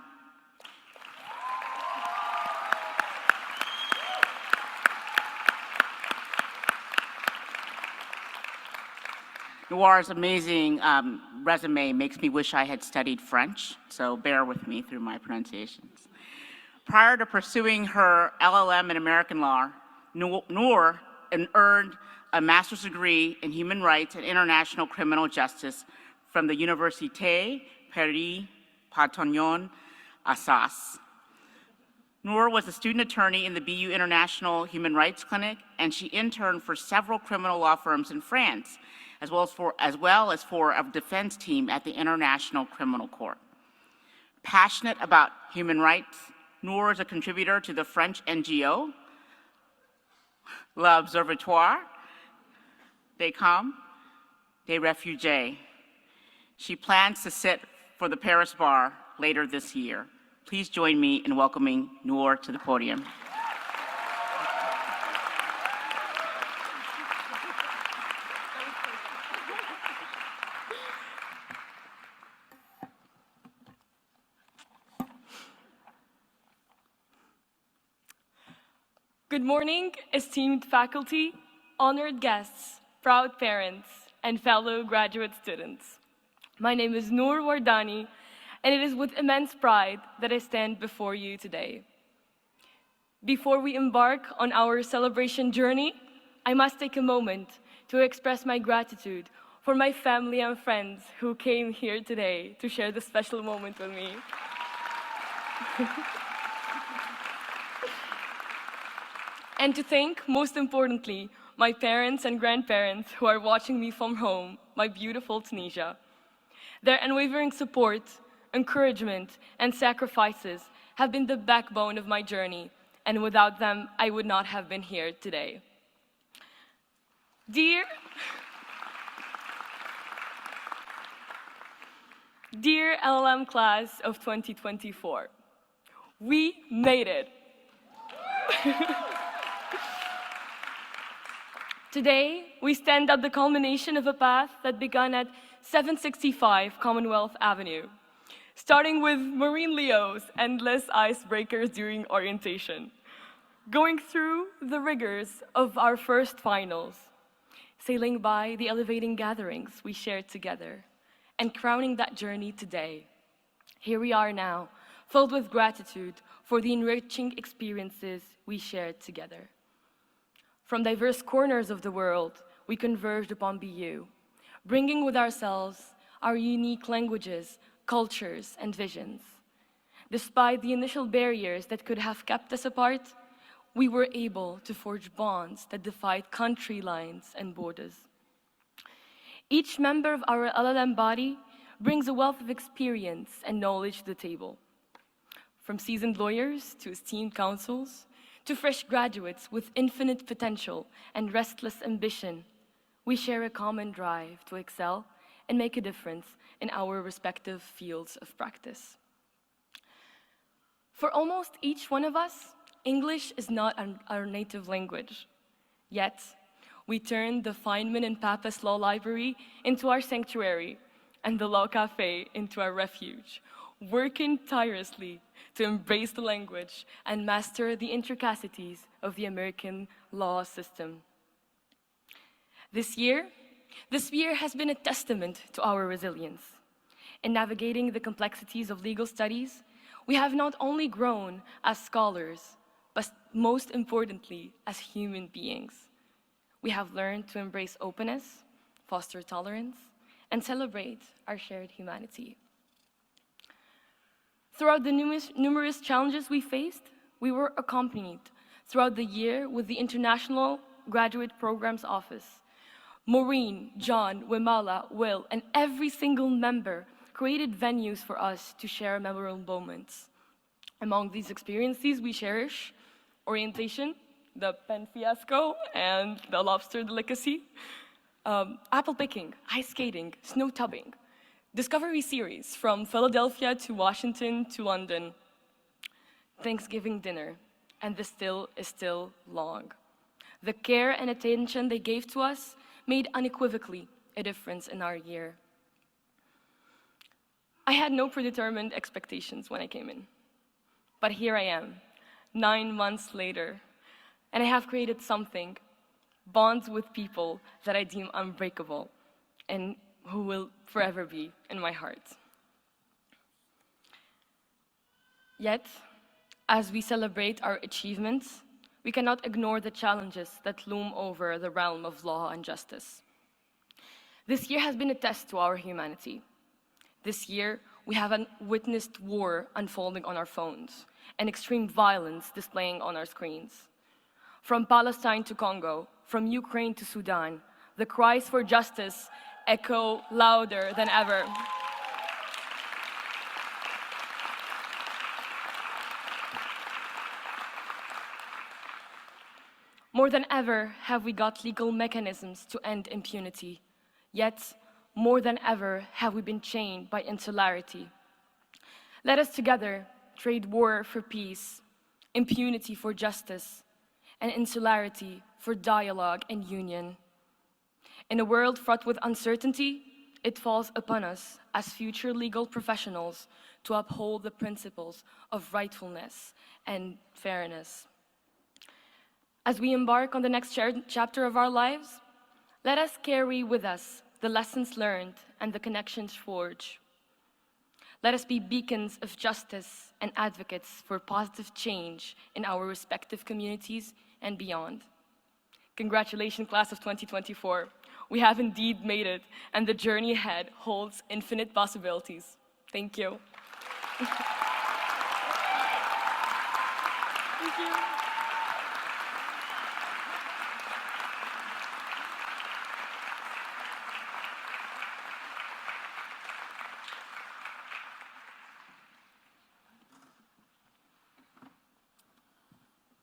Noor's amazing resume makes me wish I had studied French, so bear with me through my pronunciations. Prior to pursuing her LLM in American law, Noor earned a master's degree in human rights and international criminal justice from the Université Paris-Panthéon Assas. Noor was a student attorney in the BU International Human Rights Clinic, and she interned for several criminal law firms in France, as well as for a defense team at the International Criminal Court. Passionate about human rights, Noor is a contributor to the French NGO, L'Observatoire des Camps des Réfugiés. She plans to sit for the Paris bar later this year. Please join me in welcoming Noor to the podium. Good morning, esteemed faculty, honored guests, proud parents, and fellow graduate students. My name is Noor Wardani, and it is with immense pride that I stand before you today. Before we embark on our celebration journey, I must take a moment to express my gratitude for my family and friends who came here today to share this special moment with me. And to thank, most importantly, my parents and grandparents who are watching me from home, my beautiful Tunisia. Their unwavering support, encouragement, and sacrifices have been the backbone of my journey, and without them, I would not have been here today. Dear LLM class of 2024, we made it. Today, we stand at the culmination of a path that began at 765 Commonwealth Avenue, starting with Marine Leo's endless icebreakers during orientation, going through the rigors of our first finals, sailing by the elevating gatherings we shared together, and crowning that journey today. Here we are now, filled with gratitude for the enriching experiences we shared together. From diverse corners of the world, we converged upon BU, bringing with ourselves our unique languages, cultures, and visions. Despite the initial barriers that could have kept us apart, we were able to forge bonds that defied country lines and borders. Each member of our LLM body brings a wealth of experience and knowledge to the table. From seasoned lawyers to esteemed counsels, to fresh graduates with infinite potential and restless ambition, we share a common drive to excel and make a difference in our respective fields of practice. For almost each one of us, English is not our native language. Yet, we turned the Feynman and Pappas Law Library into our sanctuary and the Law Cafe into our refuge, working tirelessly to embrace the language and master the intricacies of the American law system. This year has been a testament to our resilience. In navigating the complexities of legal studies, we have not only grown as scholars, but most importantly, as human beings. We have learned to embrace openness, foster tolerance, and celebrate our shared humanity. Throughout the numerous challenges we faced, we were accompanied throughout the year with the International Graduate Programs Office. Maureen, John, Wimala, Will, and every single member created venues for us to share memorable moments. Among these experiences we cherish orientation, the pen fiasco, and the lobster delicacy, apple picking, ice skating, snow tubbing, Discovery series from Philadelphia to Washington to London, Thanksgiving dinner, and the still is still long. The care and attention they gave to us made unequivocally a difference in our year. I had no predetermined expectations when I came in, but here I am, 9 months later, and I have created something, bonds with people that I deem unbreakable and who will forever be in my heart. Yet, as we celebrate our achievements, we cannot ignore the challenges that loom over the realm of law and justice. This year has been a test to our humanity. This year, we have witnessed war unfolding on our phones and extreme violence displaying on our screens. From Palestine to Congo, from Ukraine to Sudan, the cries for justice echo louder than ever. More than ever have we got legal mechanisms to end impunity, yet more than ever have we been chained by insularity. Let us together trade war for peace, impunity for justice, and insularity for dialogue and union. In a world fraught with uncertainty, it falls upon us as future legal professionals to uphold the principles of rightfulness and fairness. As we embark on the next chapter of our lives, let us carry with us the lessons learned and the connections forged. Let us be beacons of justice and advocates for positive change in our respective communities and beyond. Congratulations, class of 2024. We have indeed made it, and the journey ahead holds infinite possibilities. Thank you. Thank you.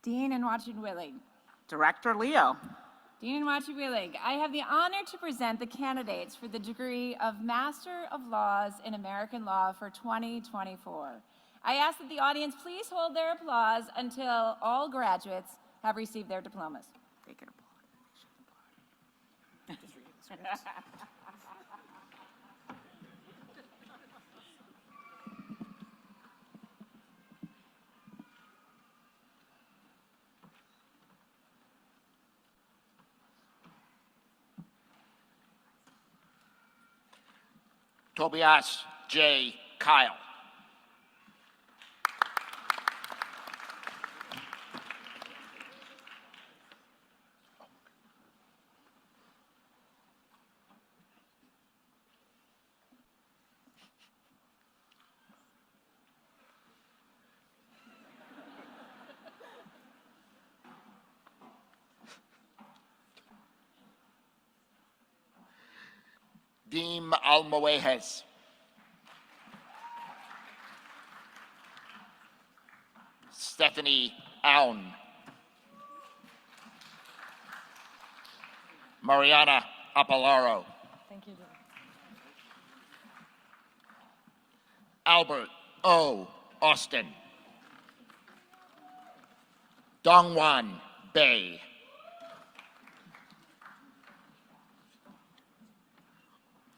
Dean and Wachid-Willig. Director Leo. Dean and Wachid-Willig, I have the honor to present the candidates for the degree of Master of Laws in American Law for 2024. I ask that the audience please hold their applause until all graduates have received their diplomas. Take it Tobias J. Kyle. Deem Almoejes. Stephanie Aun. Mariana Apolaro. Thank you, Dean. Albert O. Austin. Dongwan Bay.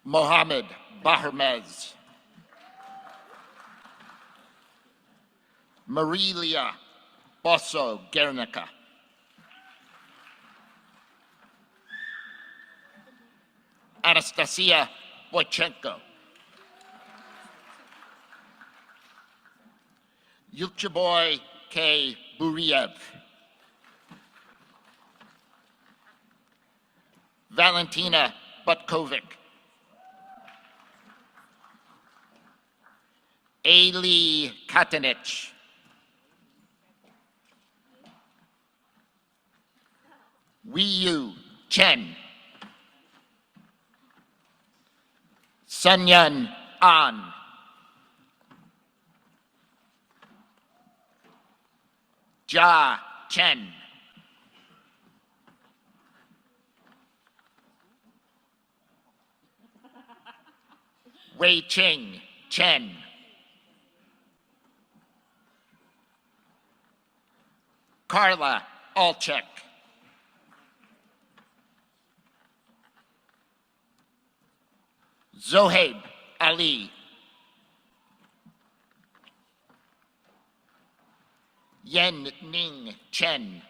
Mohammed Bahrmez. Marilia Bosso Guernica. Anastasia Boychenko. Yukchaboy K. Buriev. Valentina Butkovic. Ailey Katanich. Wiyu Chen. Sunyan An. Ja Chen. Wei Ching Chen. Carla Alchek. Zohaib Ali. Yen Ning Chen.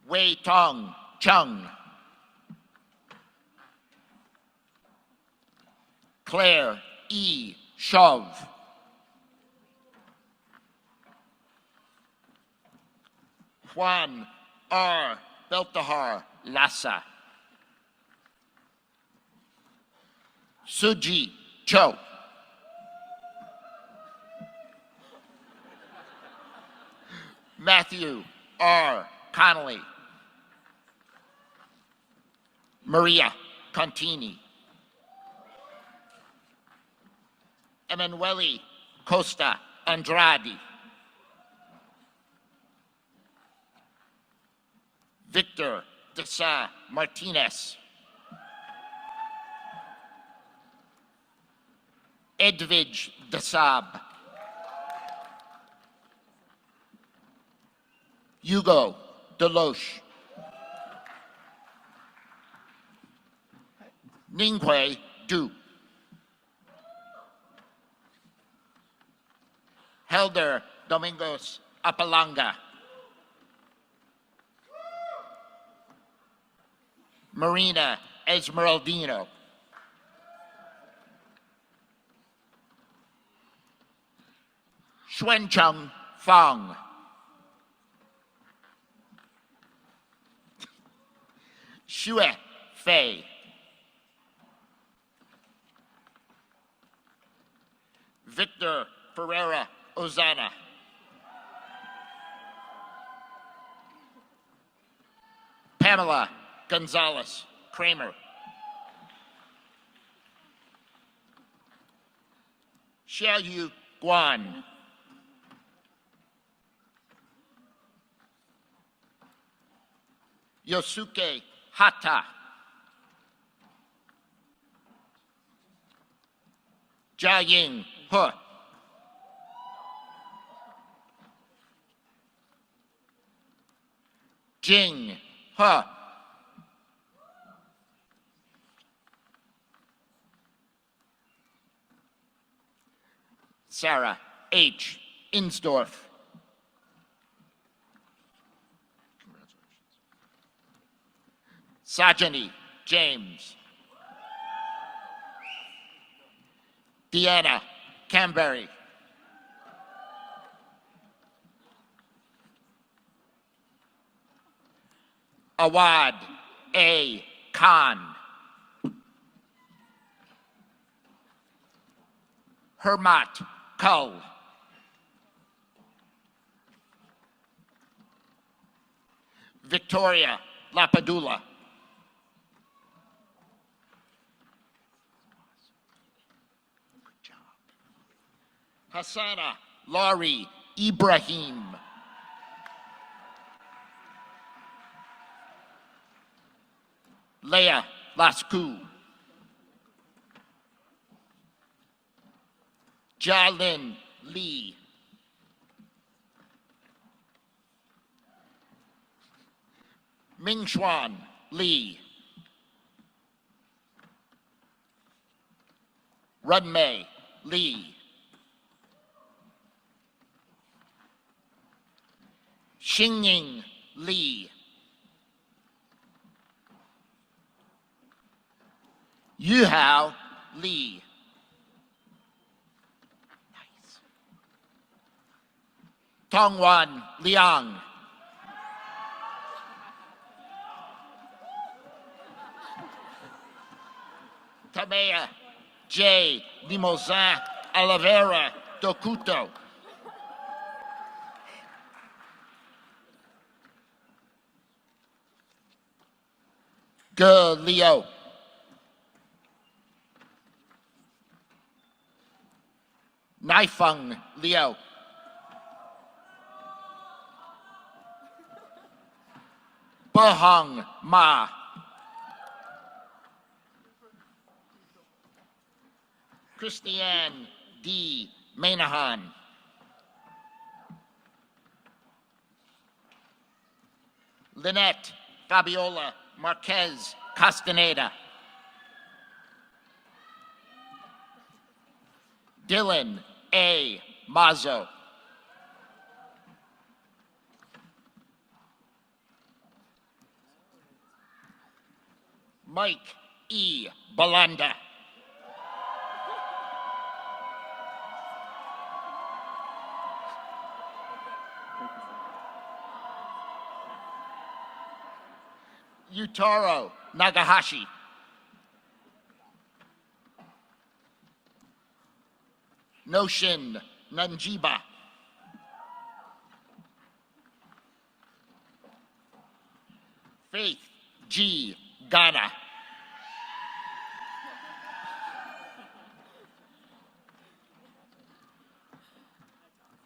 Wei Tong Chung. Claire E. Shove. Juan R. Beltahar Lassa. Suji Cho. Matthew R. Connolly. Maria Contini. Emanuele Costa Andrade. Victor Desa Martinez. Edwidge Desab. Hugo Deloche. Ninghui Du. Helder Domingos Apalanga. Marina Esmeraldino. Xuancheng Fang. Xue Fei. Victor Ferreira Ozana. Pamela Gonzalez Kramer. Xiaoyu Guan. Yosuke Hata. Jiaying He. Jing He. Sarah H. Insdorf. Sajani James. Deanna Canberry. Awad A. Khan. Hermat Kull. Victoria Lapadula. Hassana Laurie Ibrahim. Leah Lascu. Jalin Lee. Mingxuan Li. Runmei Li. Xingying Li. Yuhao Li. Nice. Tongwan Liang. Tamea J. Limousin Oliveira Dokuto. Ge Liu. Naifeng Liu. Bahong Ma. Christiane D. Maynahan. Lynette Fabiola Marquez Castaneda. Dylan A. Mazzo. Mike E. Balanda. Yutaro Nagahashi. Noshin Nanjiba. Faith G. Ghana.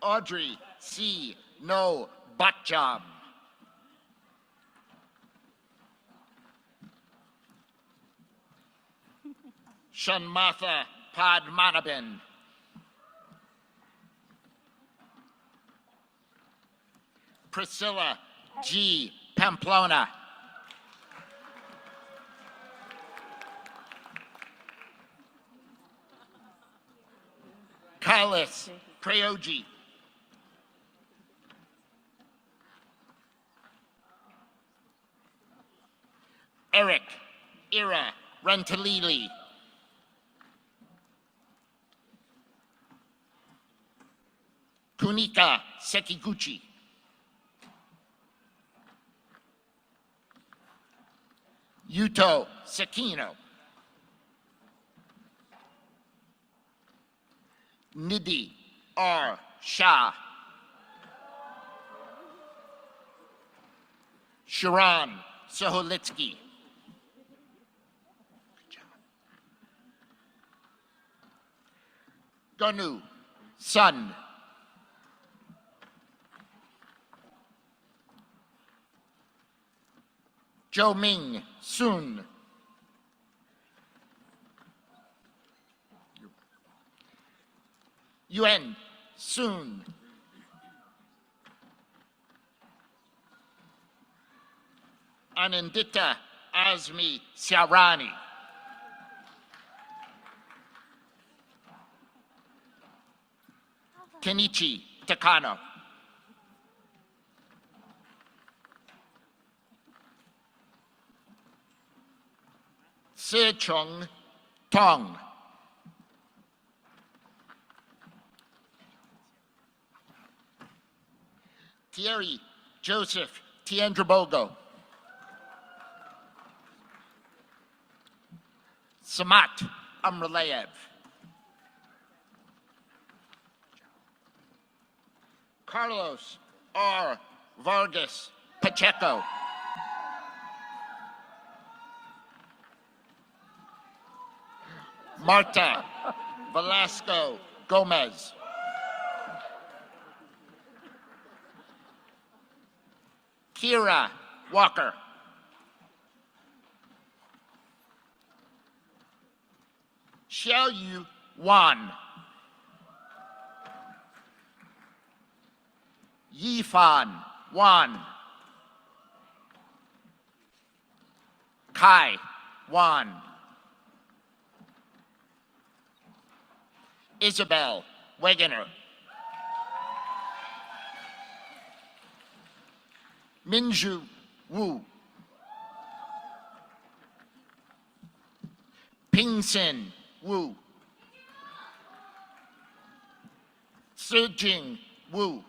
Audrey C. No Batjam. Shanmatha Padmanabhan. Priscilla G. Pamplona. Kailas Prayogi. Eric Ira Rentalili. Kunika Sekiguchi. Yuto Sekino. Nidhi R. Shah. Sharon Soholitsky. Ganu Sun. Zhou Ming Sun. Yuan Sun. Anandita Azmi Siarani. Kenichi Takano. Sechong Tong. Thierry Joseph Tiendrabogo. Samat Amralev. Carlos R. Vargas Pacheco. Marta Velasco Gomez. Kira Walker. Xiaoyu Wan. Yifan Wan. Kai Wan. Isabel Wegener. Minju Wu. Pingsin Wu. Sejing Wu.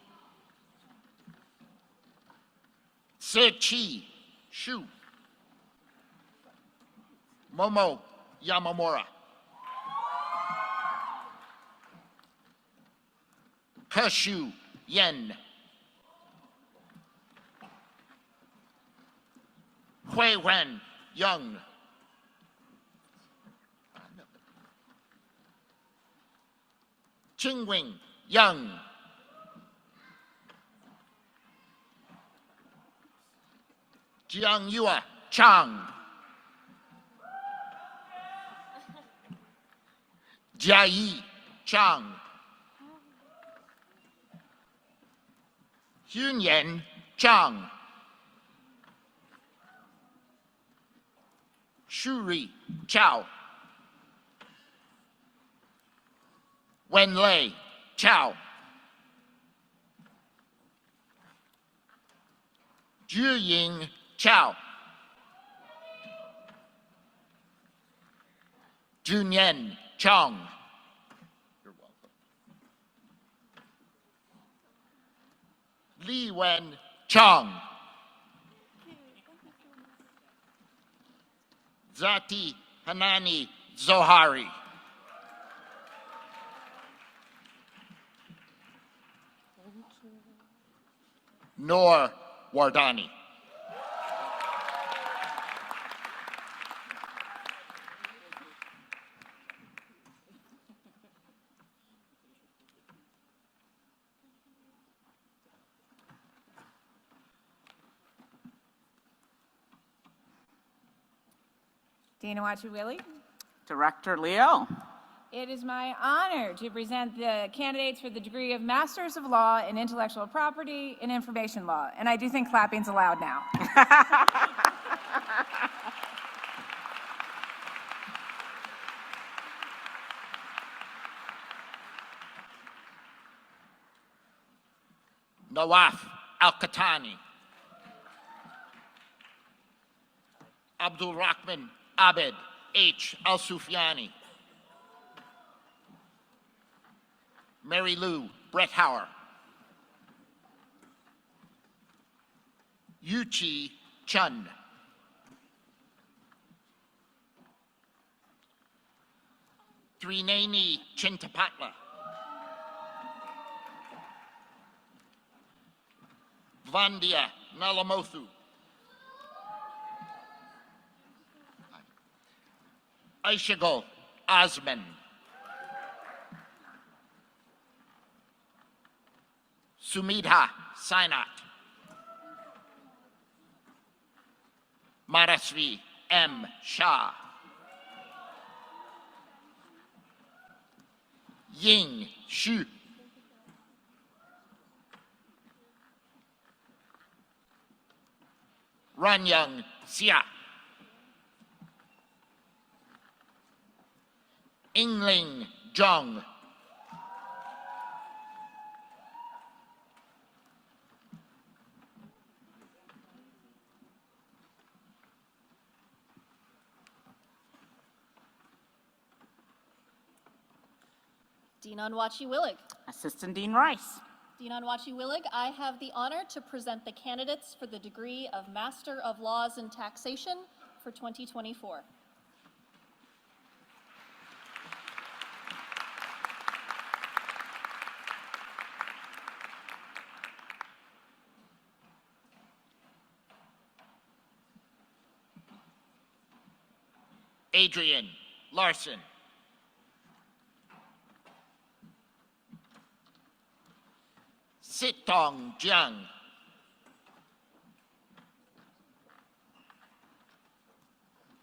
Sechi Shu. Momo Yamamura. Keshu Yen. Hui Wen Young. Qingwing Young. Jiang Yua Chang. Jiayi Chang. Hunyan Chang. Shuri Chow. Wenlei Chow. Juying Chow. Junyen Chong. You're welcome. Li Wen Chong. Zati Hanani Zohari. Noor Wardani. Dana Wachu-Willie. Director Leo. It is my honor to present the candidates for the degree of Masters of Law in Intellectual Property and Information Law. And I do think clapping's allowed now. Nawaf Al-Katani. Abdul Rahman Abed H. Al-Sufyani. Mary Lou Bretthauer. Yuchi Chun. Trineni Chintapatla. Vandia Nalamothu. Aishigal Osman. Sumidha Sinat. Marasvi M. Shah. Ying Shu. Ranyang Xia. Ingling Zhong. Dean Onwachi-Willig. Assistant Dean Rice. Dean Onwachi-Willig, I have the honor to present the candidates for the degree of Master of Laws in Taxation for 2024. Adrian Larson. Sitong Jiang.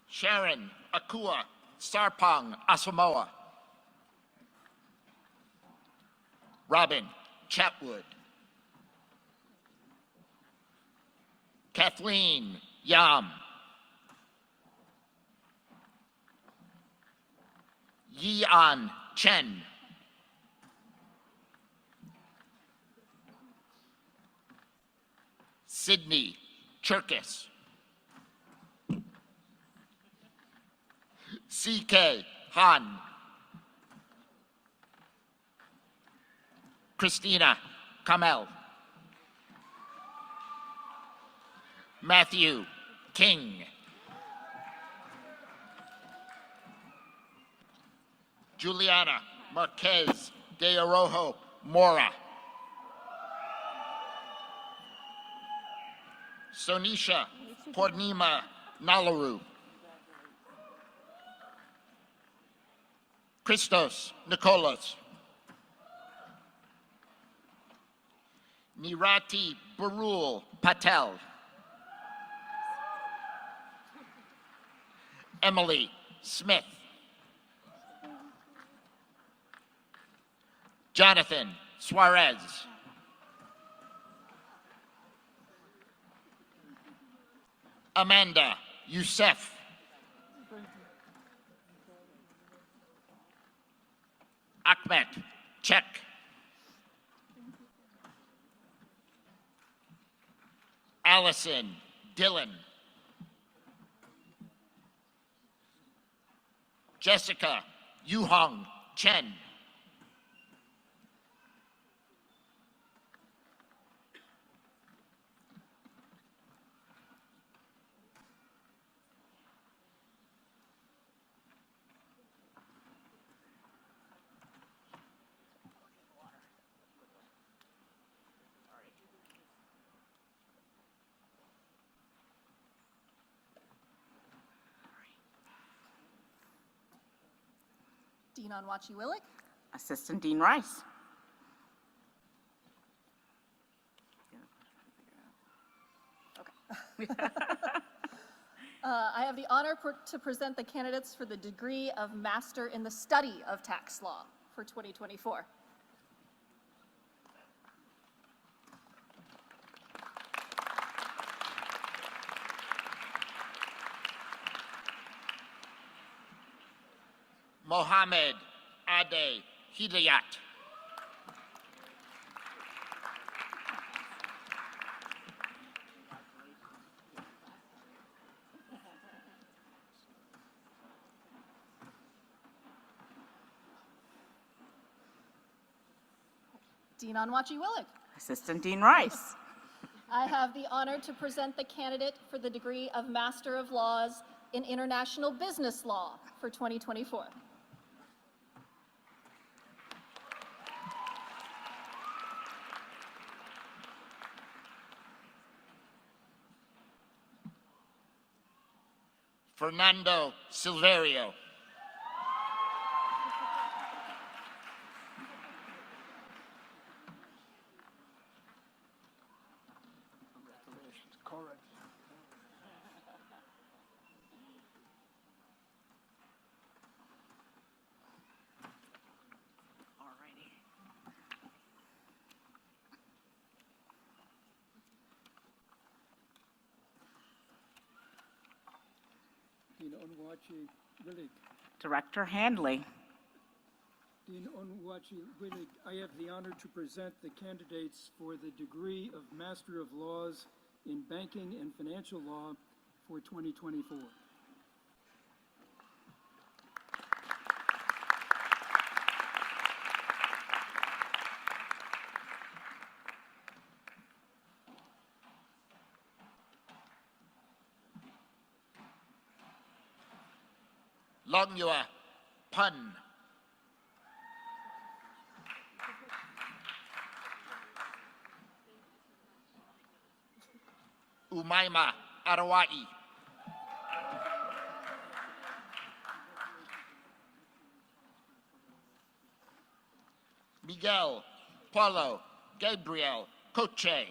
Sharon Akua Sarpong Asamoah. Robin Chatwood. Kathleen Yam. Yian Chen. Sydney Cherkis. C.K. Han. Christina Kamel. Matthew King. Juliana Marquez de Arojo Mora. Sonisha Purnima Nalaru. Christos Nicolas. Nirati Barul Patel. Emily Smith. Jonathan Suarez. Amanda Youssef. Ahmed, check. Allison, Dylan. Jessica, Yuhong, Chen. Dean Onwachi-Willig. Assistant Dean Rice. I have the honor to present the candidates for the degree of Master in the Study of Tax Law for 2024. Mohammed Ade Hidayat. Dean Onwachi-Willig. Assistant Dean Rice. I have the honor to present the candidate for the degree of Master of Laws in International Business Law for 2024. Fernando Silverio. Dean Onwachi-Willig. Director Handley. Dean Onwachi-Willig, I have the honor to present the candidates for the degree of Master of Laws in Banking and Financial Law for 2024. Longyua Pun. Umaima Arawai. Miguel Paulo Gabriel Coche.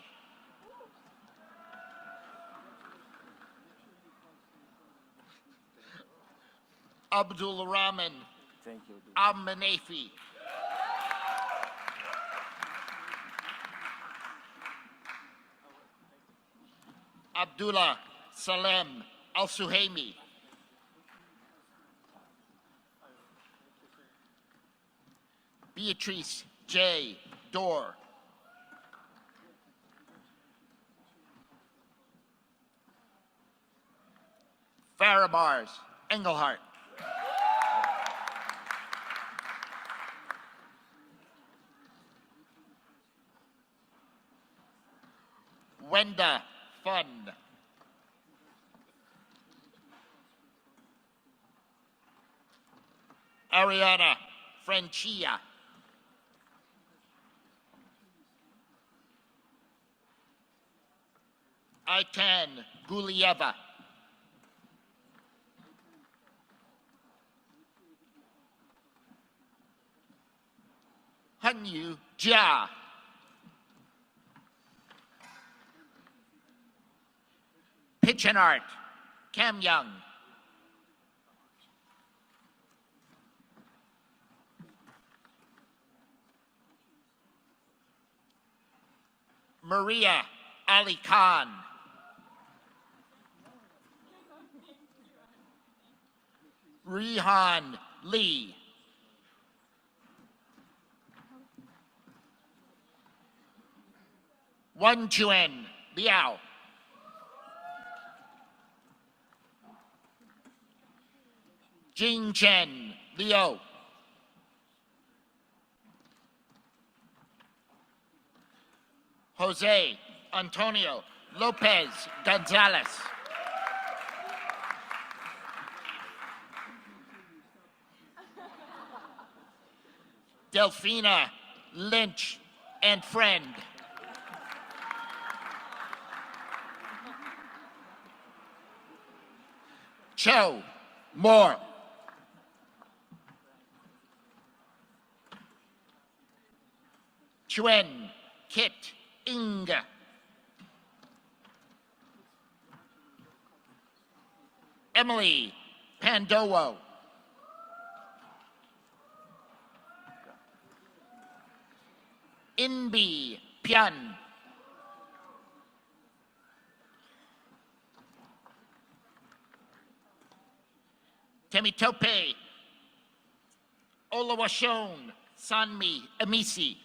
Abdul Rahman Al-Manafi. Abdullah Salem Al-Suhaimi. Beatrice J. Dorr. Farabars Engelhardt. Wenda Fund. Ariana Francia. Aitan Gulieva. Hanyu Jia. Pitch and Art, Cam Young. Maria Ali Khan. Rehan Lee. Wan Chuen Liao. Jing Chen Liu. Jose Antonio Lopez Gonzalez. Delphina Lynch and friend. Cho Moore. Chuen Kit Inga. Emily Pandowo. Inbi Pian. Temitope Olawashon Sanmi Amisi.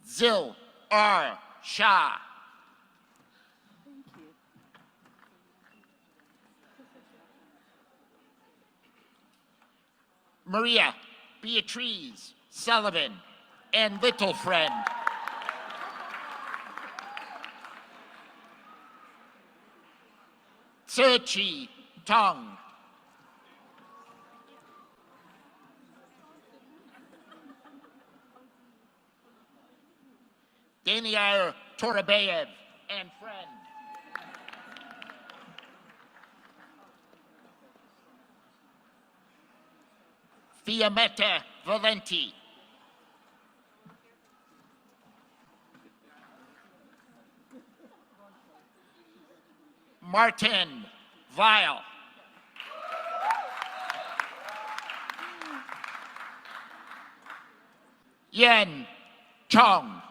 Zil R. Shah. Maria Beatrice Sullivan and little friend. Tzu Tong. Daniel Torabayev and friend. Fiametta Valenti. Martin Vile. Yen Chong.